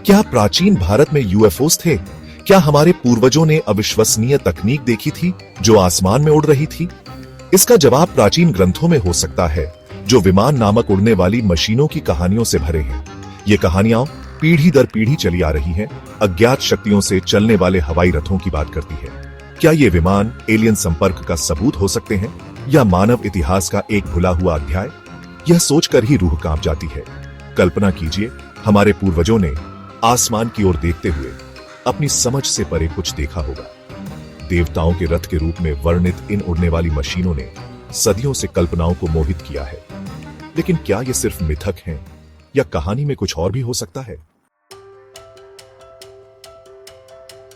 क्या प्राचीन भारत में यूएफओस थे? क्या हमारे पूर्वजों ने अविश्वसनीय तकनीक देखी थी जो आसमान में उड़ रही थी? इसका जवाब प्राचीन ग्रंथों में हो सकता है, जो विमान नामक उड़ने वाली मशीनों की कहानियों से भरे हैं। ये कहानियां पीढ़ी दर पीढ़ी चली आ रही हैं, अज्ञात शक्तियों से चलने वाले हवाई रथों की बात करती है। क्या ये विमान एलियन संपर्क का सबूत हो सकते हैं या मानव इतिहास का एक भुला हुआ अध्याय? यह सोचकर ही रूह कांप जाती है। कल्पना कीजिए, हमारे पूर्वजों ने आसमान की ओर देखते हुए अपनी समझ से परे कुछ देखा होगा। देवताओं के रथ के रूप में वर्णित इन उड़ने वाली मशीनों ने सदियों से कल्पनाओं को मोहित किया है। लेकिन क्या ये सिर्फ मिथक हैं या कहानी में कुछ और भी हो सकता है?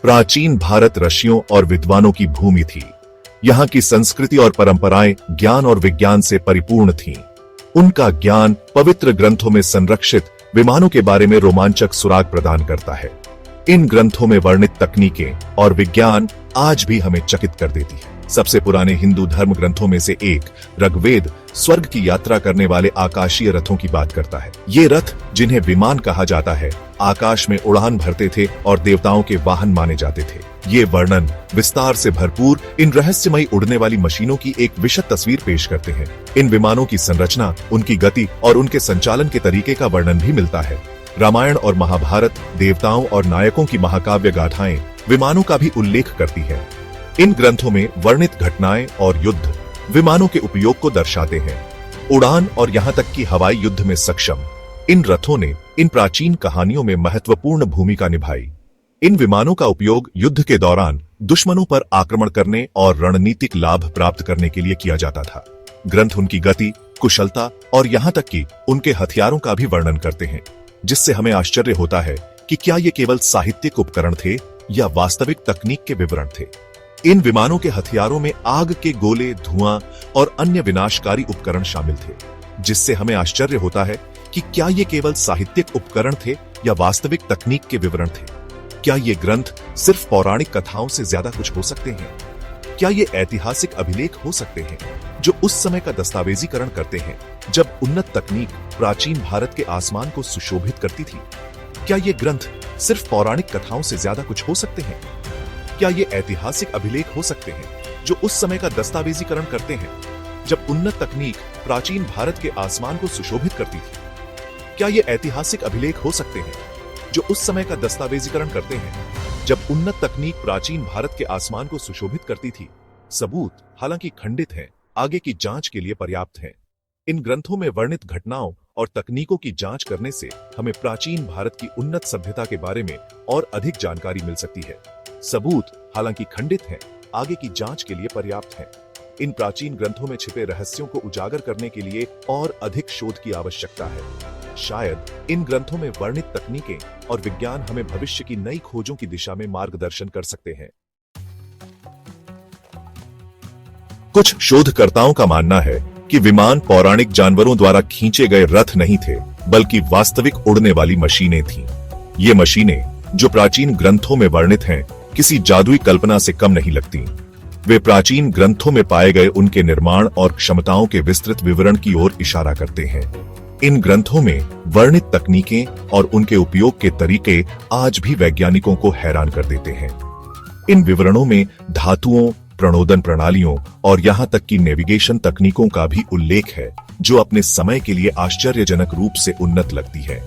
प्राचीन भारत ऋषियों और विद्वानों की भूमि थी। यहाँ की संस्कृति और परंपराएं ज्ञान और विज्ञान से परिपूर्ण थीं। उनका ज्ञान पवित्र ग्रंथों में संरक्षित विमानों के बारे में रोमांचक सुराग प्रदान करता है। इन ग्रंथों में वर्णित तकनीकें और विज्ञान आज भी हमें चकित कर देती है। सबसे पुराने हिंदू धर्म ग्रंथों में से एक ऋग्वेद स्वर्ग की यात्रा करने वाले आकाशीय रथों की बात करता है। ये रथ, जिन्हें विमान कहा जाता है, आकाश में उड़ान भरते थे और देवताओं के वाहन माने जाते थे। ये वर्णन विस्तार से भरपूर इन रहस्यमयी उड़ने वाली मशीनों की एक विशद तस्वीर पेश करते हैं। इन विमानों की संरचना, उनकी गति और उनके संचालन के तरीके का वर्णन भी मिलता है। रामायण और महाभारत देवताओं और नायकों की महाकाव्य गाथाएं विमानों का भी उल्लेख करती है। इन ग्रंथों में वर्णित घटनाएं और युद्ध विमानों के उपयोग को दर्शाते हैं। उड़ान और यहाँ तक कि हवाई युद्ध में सक्षम इन रथों ने इन प्राचीन कहानियों में महत्वपूर्ण भूमिका निभाई। इन विमानों का उपयोग युद्ध के दौरान दुश्मनों पर आक्रमण करने और रणनीतिक लाभ प्राप्त करने के लिए किया जाता था। ग्रंथ उनकी गति, कुशलता और यहाँ तक कि उनके हथियारों का भी वर्णन करते हैं, जिससे हमें आश्चर्य होता है कि क्या ये केवल साहित्यिक उपकरण थे या वास्तविक तकनीक के विवरण थे। इन विमानों के हथियारों में आग के गोले, धुआं और अन्य विनाशकारी उपकरण शामिल थे, जिससे हमें आश्चर्य होता है कि क्या ये केवल साहित्यिक उपकरण थे या वास्तविक तकनीक के विवरण थे। क्या ये ग्रंथ सिर्फ पौराणिक कथाओं से ज्यादा कुछ हो सकते हैं? क्या ये ऐतिहासिक अभिलेख हो सकते हैं जो उस समय का दस्तावेजीकरण करते हैं जब उन्नत तकनीक प्राचीन भारत के आसमान को सुशोभित करती थी? क्या ये ग्रंथ सिर्फ पौराणिक कथाओं से ज्यादा कुछ हो सकते हैं? क्या ये ऐतिहासिक अभिलेख हो सकते हैं जो उस समय का दस्तावेजीकरण करते हैं जब उन्नत तकनीक प्राचीन भारत के आसमान को सुशोभित करती थी? क्या ये ऐतिहासिक अभिलेख हो सकते हैं जो उस समय का दस्तावेजीकरण करते हैं जब उन्नत तकनीक प्राचीन भारत के आसमान को सुशोभित करती थी? सबूत हालांकि खंडित हैं, आगे की जांच के लिए पर्याप्त हैं। इन ग्रंथों में वर्णित घटनाओं और तकनीकों की जांच करने से हमें प्राचीन भारत की उन्नत सभ्यता के बारे में और अधिक जानकारी मिल सकती है। सबूत हालांकि खंडित हैं, आगे की जांच के लिए पर्याप्त हैं। इन प्राचीन ग्रंथों में छिपे रहस्यों को उजागर करने के लिए और अधिक शोध की आवश्यकता है। शायद इन ग्रंथों में वर्णित तकनीकें और विज्ञान हमें भविष्य की नई खोजों की दिशा में मार्गदर्शन कर सकते हैं। कुछ शोधकर्ताओं का मानना है कि विमान पौराणिक जानवरों द्वारा खींचे गए रथ नहीं थे, बल्कि वास्तविक उड़ने वाली मशीनें थीं। ये मशीनें, जो प्राचीन ग्रंथों में वर्णित हैं, किसी जादुई कल्पना से कम नहीं लगती। वे प्राचीन ग्रंथों में पाए गए उनके निर्माण और क्षमताओं के विस्तृत विवरण की ओर इशारा करते हैं। इन ग्रंथों में वर्णित तकनीकें और उनके उपयोग के तरीके आज भी वैज्ञानिकों को हैरान कर देते हैं। इन विवरणों में धातुओं, प्रणोदन प्रणालियों और यहाँ तक कि नेविगेशन तकनीकों का भी उल्लेख है, जो अपने समय के लिए आश्चर्यजनक रूप से उन्नत लगती है।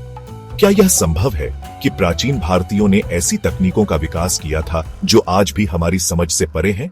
क्या यह संभव है कि प्राचीन भारतीयों ने ऐसी तकनीकों का विकास किया था जो आज भी हमारी समझ से परे हैं,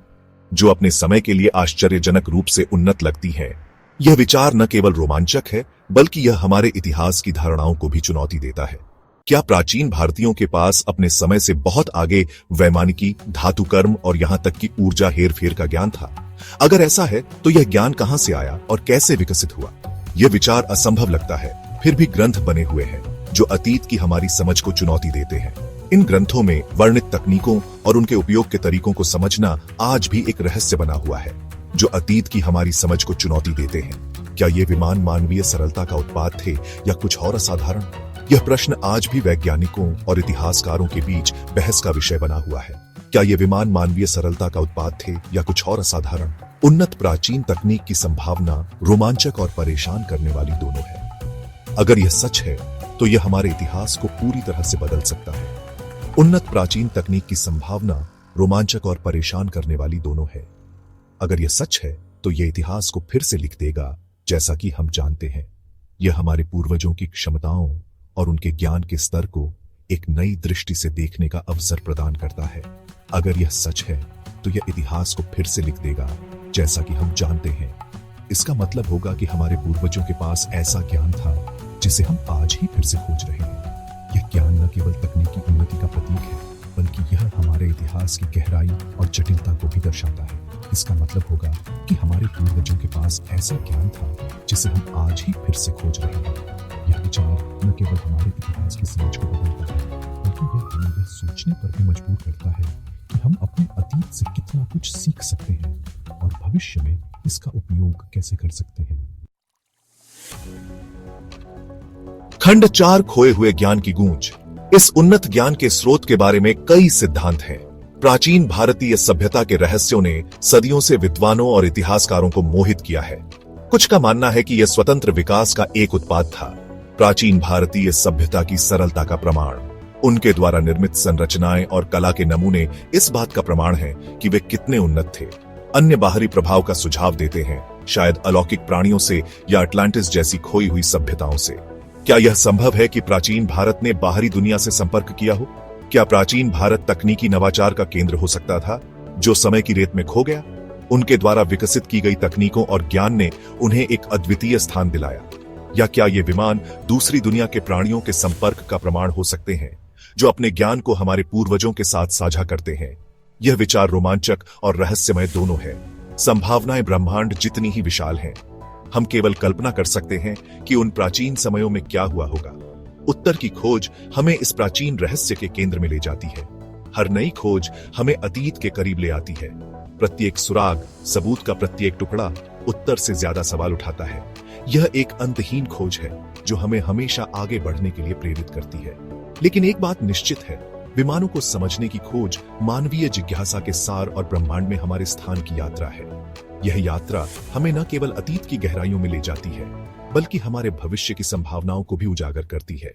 जो अपने समय के लिए आश्चर्यजनक रूप से उन्नत लगती हैं? यह विचार न केवल रोमांचक है, बल्कि यह हमारे इतिहास की धारणाओं को भी चुनौती देता है। क्या प्राचीन भारतीयों के पास अपने समय से बहुत आगे वैमानिकी, धातुकर्म और यहाँ तक कि ऊर्जा हेरफेर का ज्ञान था? अगर ऐसा है तो यह ज्ञान कहाँ से आया और कैसे विकसित हुआ? यह विचार असंभव लगता है, फिर भी ग्रंथ बने हुए हैं जो अतीत की हमारी समझ को चुनौती देते हैं। इन ग्रंथों में वर्णित तकनीकों और उनके उपयोग के तरीकों को समझना आज भी एक रहस्य बना हुआ है, जो अतीत की हमारी समझ को चुनौती देते हैं। क्या ये विमान मानवीय सरलता का उत्पाद थे या कुछ और असाधारण? यह प्रश्न आज भी वैज्ञानिकों और इतिहासकारों के बीच बहस का विषय बना हुआ है। क्या ये विमान मानवीय सरलता का उत्पाद थे या कुछ और असाधारण? उन्नत प्राचीन तकनीक की संभावना रोमांचक और परेशान करने वाली दोनों है। अगर यह सच है तो यह हमारे इतिहास को पूरी तरह से बदल सकता है। उन्नत प्राचीन तकनीक की संभावना रोमांचक और परेशान करने वाली दोनों है। अगर यह सच है तो यह इतिहास को फिर से लिख देगा, जैसा कि हम जानते हैं। यह हमारे पूर्वजों की क्षमताओं और उनके ज्ञान के स्तर को एक नई दृष्टि से देखने का अवसर प्रदान करता है। अगर यह सच है तो यह इतिहास को फिर से लिख देगा, जैसा कि हम जानते हैं। इसका मतलब होगा कि हमारे पूर्वजों के पास ऐसा ज्ञान था जिसे हम आज ही फिर से खोज रहे हैं। यह ज्ञान न केवल तकनीकी उन्नति का प्रतीक है, बल्कि यह हमारे इतिहास की गहराई और जटिलता को भी दर्शाता है। इसका मतलब होगा कि हमारे पूर्वजों के पास ऐसा ज्ञान था जिसे हम आज ही फिर से खोज रहे हैं। यह विचार न केवल हमारे इतिहास की समझ को बदलता है, बल्कि यह हमें यह सोचने पर भी मजबूर करता है कि हम अपने अतीत से कितना कुछ सीख सकते हैं और भविष्य में इसका उपयोग कैसे कर सकते हैं। खंड 4 खोए हुए ज्ञान की गूंज। इस उन्नत ज्ञान के स्रोत के बारे में कई सिद्धांत हैं। प्राचीन भारतीय सभ्यता के रहस्यों ने सदियों से विद्वानों और इतिहासकारों को मोहित किया है। कुछ का मानना है कि यह स्वतंत्र विकास का एक उत्पाद था। प्राचीन भारतीय सभ्यता की सरलता का प्रमाण, उनके द्वारा निर्मित संरचनाएं और कला के नमूने इस बात का प्रमाण है कि वे कितने उन्नत थे। अन्य बाहरी प्रभाव का सुझाव देते हैं, शायद अलौकिक प्राणियों से या अटलांटिस जैसी खोई हुई सभ्यताओं से। क्या यह संभव है कि प्राचीन भारत ने बाहरी दुनिया से संपर्क किया हो? क्या प्राचीन भारत तकनीकी नवाचार का केंद्र हो सकता था, जो समय की रेत में खो गया? उनके द्वारा विकसित की गई तकनीकों और ज्ञान ने उन्हें एक अद्वितीय स्थान दिलाया। या क्या ये विमान दूसरी दुनिया के प्राणियों के संपर्क का प्रमाण हो सकते हैं, जो अपने ज्ञान को हमारे पूर्वजों के साथ साझा करते हैं? यह विचार रोमांचक और रहस्यमय दोनों है। संभावनाएं ब्रह्मांड जितनी ही विशाल हैं। हम केवल कल्पना कर सकते हैं कि उन प्राचीन समयों में क्या हुआ होगा। उत्तर की खोज हमें इस प्राचीन रहस्य के केंद्र में ले जाती है। हर नई खोज हमें अतीत के करीब ले आती है। प्रत्येक सुराग, सबूत का प्रत्येक टुकड़ा उत्तर से ज्यादा सवाल उठाता है। यह एक अंतहीन खोज है जो हमें हमेशा आगे बढ़ने के लिए प्रेरित करती है। लेकिन एक बात निश्चित है, विमानों को समझने की खोज मानवीय जिज्ञासा के सार और ब्रह्मांड में हमारे स्थान की यात्रा है। यह यात्रा हमें न केवल अतीत की गहराइयों में ले जाती है, बल्कि हमारे भविष्य की संभावनाओं को भी उजागर करती है।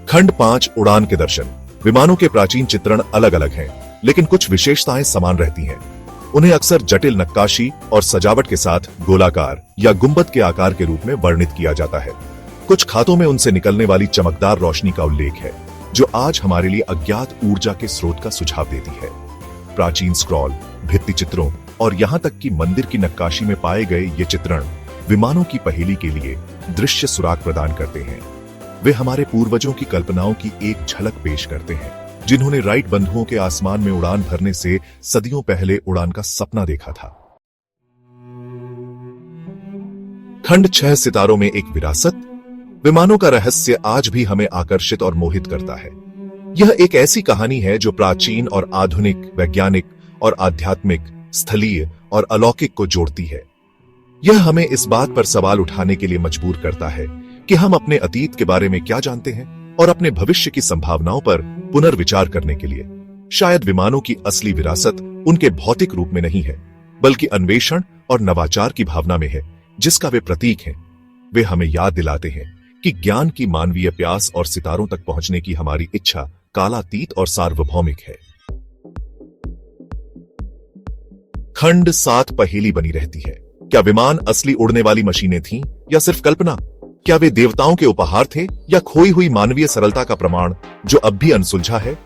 खंड 5 उड़ान के दर्शन। विमानों के प्राचीन चित्रण अलग अलग हैं, लेकिन कुछ विशेषताएं समान रहती हैं। उन्हें अक्सर जटिल नक्काशी और सजावट के साथ गोलाकार या गुंबद के आकार के रूप में वर्णित किया जाता है। कुछ खातों में उनसे निकलने वाली चमकदार रोशनी का उल्लेख है, जो आज हमारे लिए अज्ञात ऊर्जा के स्रोत का सुझाव देती है। प्राचीन स्क्रॉल, भित्ति चित्रों और यहां तक कि मंदिर की नक्काशी में पाए गए ये चित्रण विमानों की पहेली के लिए दृश्य सुराग प्रदान करते हैं। वे हमारे पूर्वजों की कल्पनाओं की एक झलक पेश करते हैं, जिन्होंने राइट बंधुओं के आसमान में उड़ान भरने से सदियों पहले उड़ान का सपना देखा था। खंड 6 सितारों में एक विरासत। विमानों का रहस्य आज भी हमें आकर्षित और मोहित करता है। यह एक ऐसी कहानी है जो प्राचीन और आधुनिक, वैज्ञानिक और आध्यात्मिक, स्थलीय और अलौकिक को जोड़ती है। यह हमें इस बात पर सवाल उठाने के लिए मजबूर करता है कि हम अपने अतीत के बारे में क्या जानते हैं और अपने भविष्य की संभावनाओं पर पुनर्विचार करने के लिए। शायद विमानों की असली विरासत उनके भौतिक रूप में नहीं है, बल्कि अन्वेषण और नवाचार की भावना में है, जिसका वे प्रतीक हैं। वे हमें याद दिलाते हैं कि ज्ञान की मानवीय प्यास और सितारों तक पहुंचने की हमारी इच्छा कालातीत और सार्वभौमिक है। खंड 7 पहेली बनी रहती है। क्या विमान असली उड़ने वाली मशीनें थीं या सिर्फ कल्पना? क्या वे देवताओं के उपहार थे या खोई हुई मानवीय सरलता का प्रमाण जो अब भी अनसुलझा है?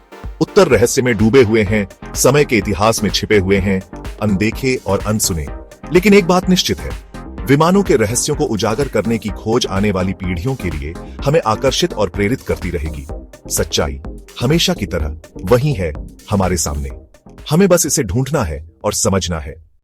उत्तर रहस्य में डूबे हुए हैं, समय के इतिहास में छिपे हुए हैं, अनदेखे और अनसुने। लेकिन एक बात निश्चित है, विमानों के रहस्यों को उजागर करने की खोज आने वाली पीढ़ियों के लिए हमें आकर्षित और प्रेरित करती रहेगी। सच्चाई हमेशा की तरह वही है हमारे सामने। हमें बस इसे ढूंढना है और समझना है।